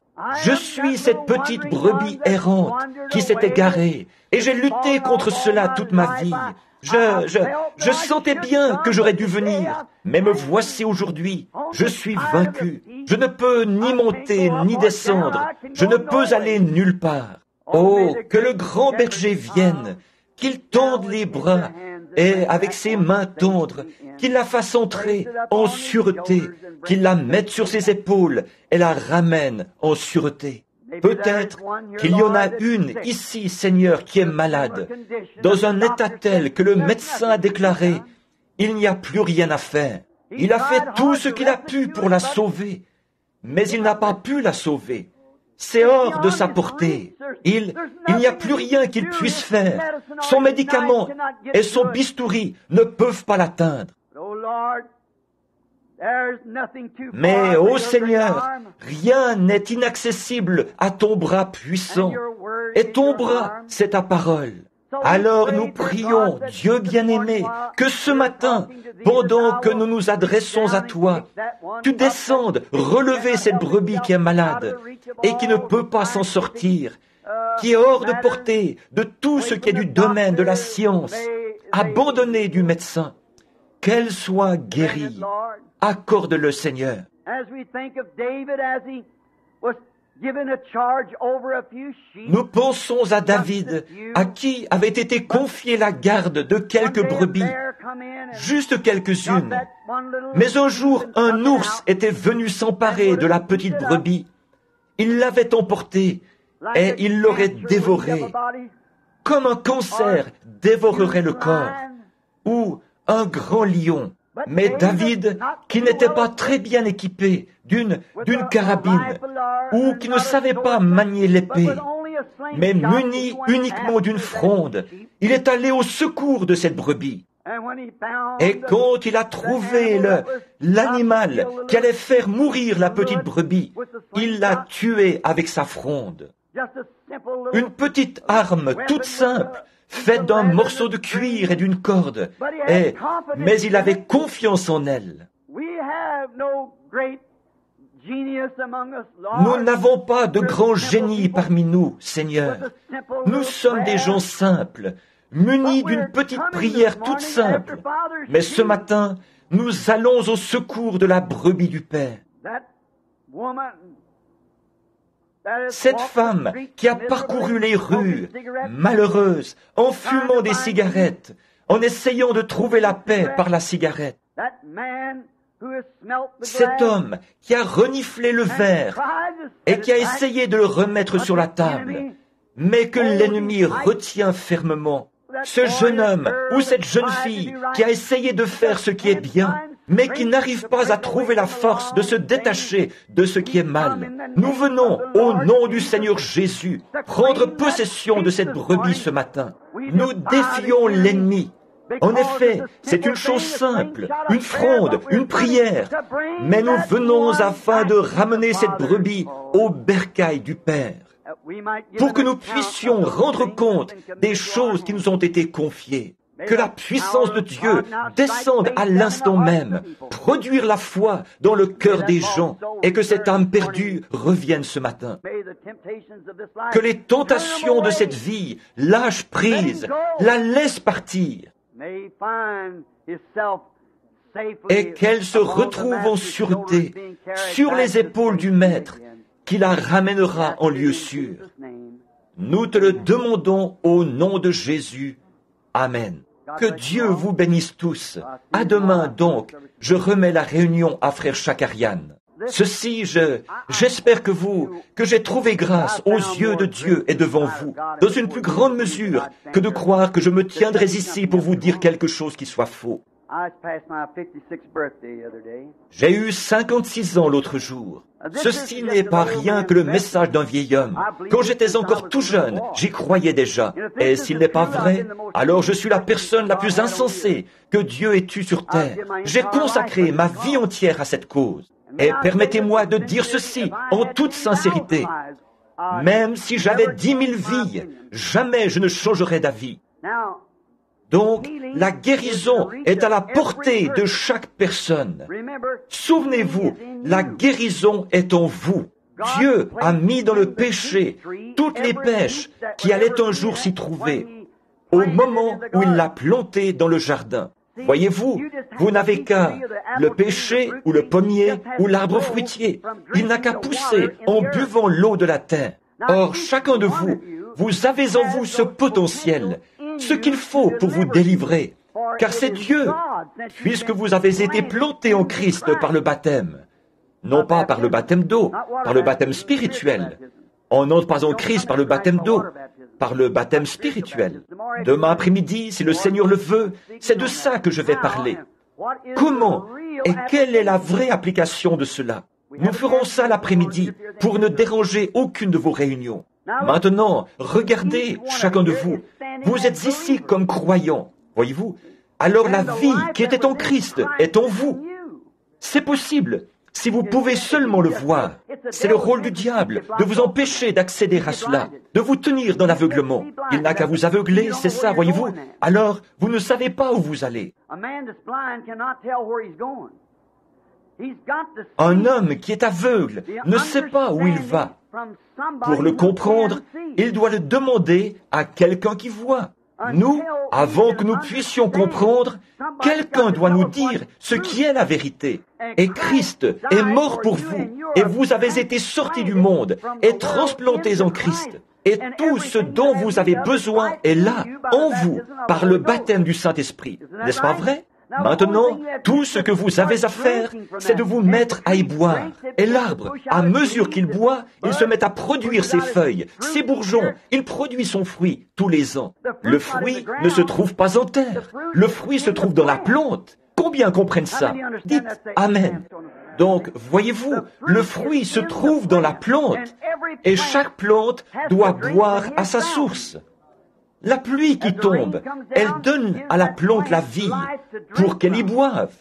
[SPEAKER 1] je suis cette petite brebis errante qui s'est égarée, et j'ai lutté contre cela toute ma vie. Je sentais bien que j'aurais dû venir, mais me voici aujourd'hui. Je suis vaincu. Je ne peux ni monter ni descendre. Je ne peux aller nulle part. Oh, que le grand berger vienne, qu'il tende les bras, et avec ses mains tendres, qu'il la fasse entrer en sûreté, qu'il la mette sur ses épaules et la ramène en sûreté. Peut-être qu'il y en a une ici, Seigneur, qui est malade, dans un état tel que le médecin a déclaré, il n'y a plus rien à faire. Il a fait tout ce qu'il a pu pour la sauver, mais il n'a pas pu la sauver. C'est hors de sa portée. Il n'y a plus rien qu'il puisse faire. Son médicament et son bistouri ne peuvent pas l'atteindre. Mais, ô Seigneur, rien n'est inaccessible à ton bras puissant. Et ton bras, c'est ta parole. Alors nous prions, Dieu bien-aimé, que ce matin, pendant que nous nous adressons à toi, tu descendes relever cette brebis qui est malade et qui ne peut pas s'en sortir, qui est hors de portée de tout ce qui est du domaine de la science, abandonnée du médecin. Qu'elle soit guérie. Accorde-le, Seigneur. Nous pensons à David, à qui avait été confiée la garde de quelques brebis, juste quelques-unes. Mais un jour, un ours était venu s'emparer de la petite brebis. Il l'avait emportée et il l'aurait dévorée, comme un cancer dévorerait le corps, ou un grand lion. Mais David, qui n'était pas très bien équipé d'une carabine, ou qui ne savait pas manier l'épée, mais muni uniquement d'une fronde, il est allé au secours de cette brebis. Et quand il a trouvé l'animal qui allait faire mourir la petite brebis, il l'a tué avec sa fronde. Une petite arme toute simple, faite d'un morceau de cuir et d'une corde, mais il avait confiance en elle. Nous n'avons pas de grand génie parmi nous, Seigneur. Nous sommes des gens simples, munis d'une petite prière toute simple. Mais ce matin, nous allons au secours de la brebis du Père. Cette femme qui a parcouru les rues, malheureuse, en fumant des cigarettes, en essayant de trouver la paix par la cigarette. Cet homme qui a reniflé le verre et qui a essayé de le remettre sur la table, mais que l'ennemi retient fermement. Ce jeune homme ou cette jeune fille qui a essayé de faire ce qui est bien, mais qui n'arrive pas à trouver la force de se détacher de ce qui est mal. Nous venons, au nom du Seigneur Jésus, prendre possession de cette brebis ce matin. Nous défions l'ennemi. En effet, c'est une chose simple, une fronde, une prière, mais nous venons afin de ramener cette brebis au bercail du Père, pour que nous puissions rendre compte des choses qui nous ont été confiées. Que la puissance de Dieu descende à l'instant même, produire la foi dans le cœur des gens et que cette âme perdue revienne ce matin. Que les tentations de cette vie lâchent prise, la laissent partir et qu'elle se retrouve en sûreté sur les épaules du Maître qui la ramènera en lieu sûr. Nous te le demandons au nom de Jésus. Amen. Que Dieu vous bénisse tous. À demain donc, je remets la réunion à frère Chakarian. Ceci, j'espère que j'ai trouvé grâce aux yeux de Dieu et devant vous, dans une plus grande mesure que de croire que je me tiendrai ici pour vous dire quelque chose qui soit faux. J'ai eu 56 ans l'autre jour. Ceci n'est pas rien que le message d'un vieil homme. Quand j'étais encore tout jeune, j'y croyais déjà. Et s'il n'est pas vrai, alors je suis la personne la plus insensée que Dieu ait eue sur terre. J'ai consacré ma vie entière à cette cause. Et permettez-moi de dire ceci en toute sincérité. Même si j'avais 10 000 vies, jamais je ne changerais d'avis. Donc, la guérison est à la portée de chaque personne. Souvenez-vous, la guérison est en vous. Dieu a mis dans le péché toutes les pêches qui allaient un jour s'y trouver, au moment où il l'a planté dans le jardin. Voyez-vous, vous n'avez qu'à le péché ou le pommier ou l'arbre fruitier. Il n'a qu'à pousser en buvant l'eau de la terre. Or, chacun de vous, vous avez en vous ce potentiel, ce qu'il faut pour vous délivrer, car c'est Dieu, puisque vous avez été plantés en Christ par le baptême, non pas par le baptême d'eau, par le baptême spirituel. On n'entre pas en Christ par le baptême d'eau, par le baptême spirituel. Demain après-midi, si le Seigneur le veut, c'est de ça que je vais parler. Comment et quelle est la vraie application de cela? Nous ferons ça l'après-midi pour ne déranger aucune de vos réunions. Maintenant, regardez chacun de vous. Vous êtes ici comme croyants, voyez-vous? Alors la vie qui était en Christ est en vous. C'est possible, si vous pouvez seulement le voir. C'est le rôle du diable de vous empêcher d'accéder à cela, de vous tenir dans l'aveuglement. Il n'a qu'à vous aveugler, c'est ça, voyez-vous? Alors, vous ne savez pas où vous allez. Un homme qui est aveugle ne sait pas où il va. Pour le comprendre, il doit le demander à quelqu'un qui voit. Nous, avant que nous puissions comprendre, quelqu'un doit nous dire ce qui est la vérité. Et Christ est mort pour vous, et vous avez été sortis du monde et transplantés en Christ. Et tout ce dont vous avez besoin est là, en vous, par le baptême du Saint-Esprit. N'est-ce pas vrai? Maintenant, tout ce que vous avez à faire, c'est de vous mettre à y boire. Et l'arbre, à mesure qu'il boit, il se met à produire ses feuilles, ses bourgeons. Il produit son fruit tous les ans. Le fruit ne se trouve pas en terre. Le fruit se trouve dans la plante. Combien comprennent ça? Dites Amen. Donc, voyez-vous, le fruit se trouve dans la plante. Et chaque plante doit boire à sa source. La pluie qui tombe, elle donne à la plante la vie pour qu'elle y boive.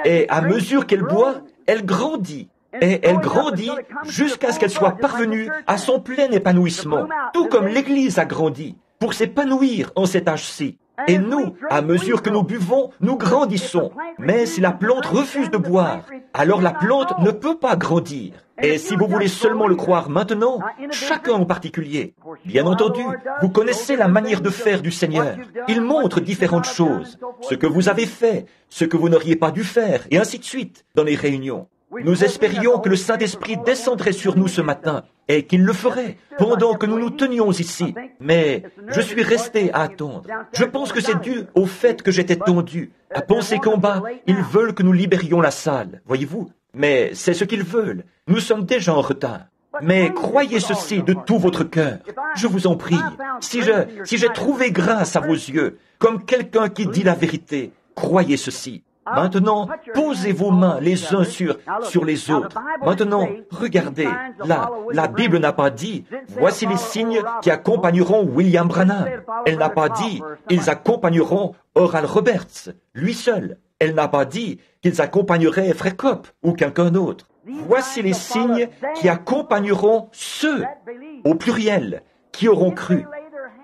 [SPEAKER 1] Et à mesure qu'elle boit, elle grandit. Et elle grandit jusqu'à ce qu'elle soit parvenue à son plein épanouissement, tout comme l'Église a grandi pour s'épanouir en cet âge-ci. Et nous, à mesure que nous buvons, nous grandissons. Mais si la plante refuse de boire, alors la plante ne peut pas grandir. Et si vous voulez seulement le croire maintenant, chacun en particulier, bien entendu, vous connaissez la manière de faire du Seigneur. Il montre différentes choses, ce que vous avez fait, ce que vous n'auriez pas dû faire, et ainsi de suite, dans les réunions. Nous espérions que le Saint-Esprit descendrait sur nous ce matin, et qu'il le ferait pendant que nous nous tenions ici. Mais je suis resté à attendre. Je pense que c'est dû au fait que j'étais tendu, à penser qu'en bas, ils veulent que nous libérions la salle, voyez-vous? Mais c'est ce qu'ils veulent. Nous sommes déjà en retard. Mais croyez ceci de tout votre cœur. Je vous en prie. Si j'ai trouvé grâce à vos yeux, comme quelqu'un qui dit la vérité, croyez ceci. Maintenant, posez vos mains les uns sur les autres. Maintenant, regardez, la Bible n'a pas dit « Voici les signes qui accompagneront William Branham ». Elle n'a pas dit « Ils accompagneront Oral Roberts », lui seul. Elle n'a pas dit qu'ils accompagneraient Frère Kopp ou quelqu'un d'autre. Voici les signes qui accompagneront ceux, au pluriel, qui auront cru.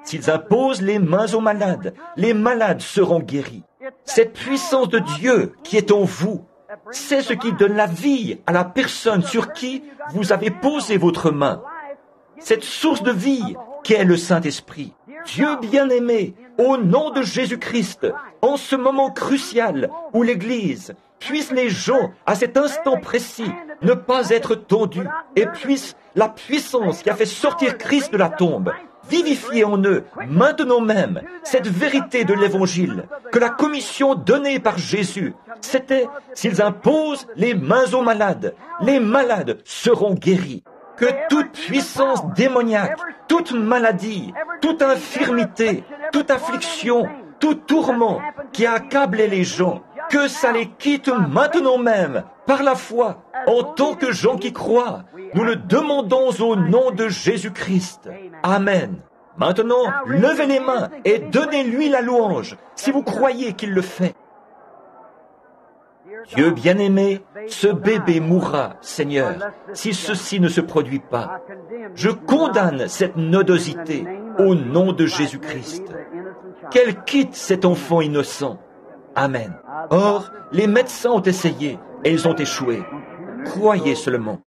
[SPEAKER 1] S'ils imposent les mains aux malades, les malades seront guéris. Cette puissance de Dieu qui est en vous, c'est ce qui donne la vie à la personne sur qui vous avez posé votre main. Cette source de vie qu'est le Saint-Esprit. Dieu bien-aimé, au nom de Jésus-Christ, en ce moment crucial où l'Église, Puissent les gens, à cet instant précis, ne pas être tondus, et puisse la puissance qui a fait sortir Christ de la tombe vivifier en eux, maintenant même, cette vérité de l'Évangile, que la commission donnée par Jésus, c'était, s'ils imposent les mains aux malades, les malades seront guéris. Que toute puissance démoniaque, toute maladie, toute infirmité, toute affliction, tout tourment qui a accablé les gens, que ça les quitte maintenant même, par la foi, en tant que gens qui croient. Nous le demandons au nom de Jésus-Christ. Amen. Maintenant, levez les mains et donnez-lui la louange, si vous croyez qu'il le fait. Dieu bien-aimé, ce bébé mourra, Seigneur, si ceci ne se produit pas. Je condamne cette nodosité au nom de Jésus-Christ. Qu'elle quitte cet enfant innocent. Amen. Or, les médecins ont essayé et ils ont échoué. Croyez seulement.